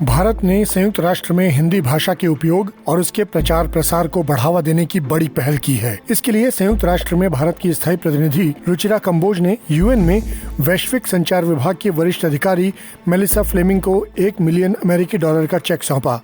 भारत ने संयुक्त राष्ट्र में हिंदी भाषा के उपयोग और उसके प्रचार प्रसार को बढ़ावा देने की बड़ी पहल की है। इसके लिए संयुक्त राष्ट्र में भारत की स्थायी प्रतिनिधि रुचिरा कंबोज ने यूएन में वैश्विक संचार विभाग के वरिष्ठ अधिकारी मेलिसा फ्लेमिंग को $1 मिलियन अमेरिकी का चेक सौंपा।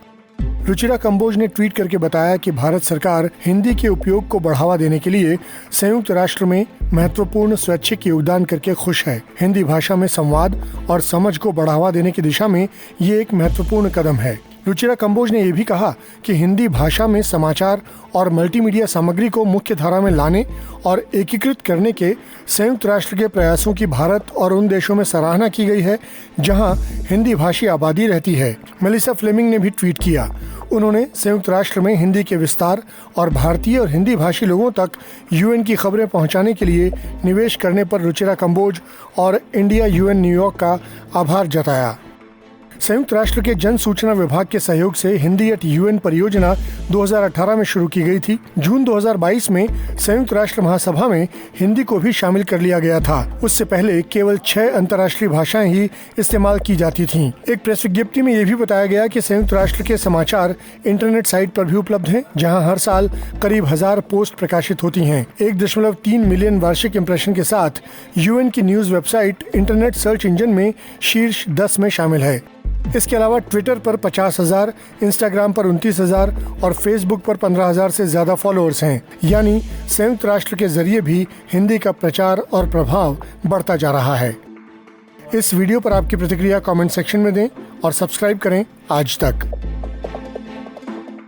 रुचिरा कंबोज ने ट्वीट करके बताया कि भारत सरकार हिंदी के उपयोग को बढ़ावा देने के लिए संयुक्त राष्ट्र में महत्वपूर्ण स्वैच्छिक योगदान करके खुश है। हिंदी भाषा में संवाद और समझ को बढ़ावा देने की दिशा में ये एक महत्वपूर्ण कदम है। रुचिरा कंबोज ने यह भी कहा कि हिंदी भाषा में समाचार और मल्टीमीडिया सामग्री को मुख्य धारा में लाने और एकीकृत करने के संयुक्त राष्ट्र के प्रयासों की भारत और उन देशों में सराहना की गई है जहां हिंदी भाषी आबादी रहती है। मेलिसा फ्लेमिंग ने भी ट्वीट किया। उन्होंने संयुक्त राष्ट्र में हिंदी के विस्तार और भारतीय और हिंदी भाषी लोगों तक यूएन की खबरें पहुंचाने के लिए निवेश करने पर रुचिरा कंबोज और इंडिया यूएन न्यूयॉर्क का आभार जताया। संयुक्त राष्ट्र के जन सूचना विभाग के सहयोग से हिंदी एट यूएन परियोजना 2018 में शुरू की गई थी। जून 2022 में संयुक्त राष्ट्र महासभा में हिंदी को भी शामिल कर लिया गया था। उससे पहले केवल 6 अंतर्राष्ट्रीय भाषाएं ही इस्तेमाल की जाती थीं। एक प्रेस विज्ञप्ति में यह भी बताया गया कि संयुक्त राष्ट्र के समाचार इंटरनेट साइट पर भी उपलब्ध हैं, जहां हर साल करीब 1000 पोस्ट प्रकाशित होती हैं। 1.3 मिलियन वार्षिक इंप्रेशन के साथ यूएन की news website internet search engine में शीर्ष 10 में शामिल है। इसके अलावा ट्विटर पर 50,000, इंस्टाग्राम पर 29,000 और फेसबुक पर 15,000 से ज्यादा फॉलोअर्स हैं। यानी संयुक्त राष्ट्र के जरिए भी हिंदी का प्रचार और प्रभाव बढ़ता जा रहा है। इस वीडियो पर आपकी प्रतिक्रिया कमेंट सेक्शन में दें और सब्सक्राइब करें आज तक।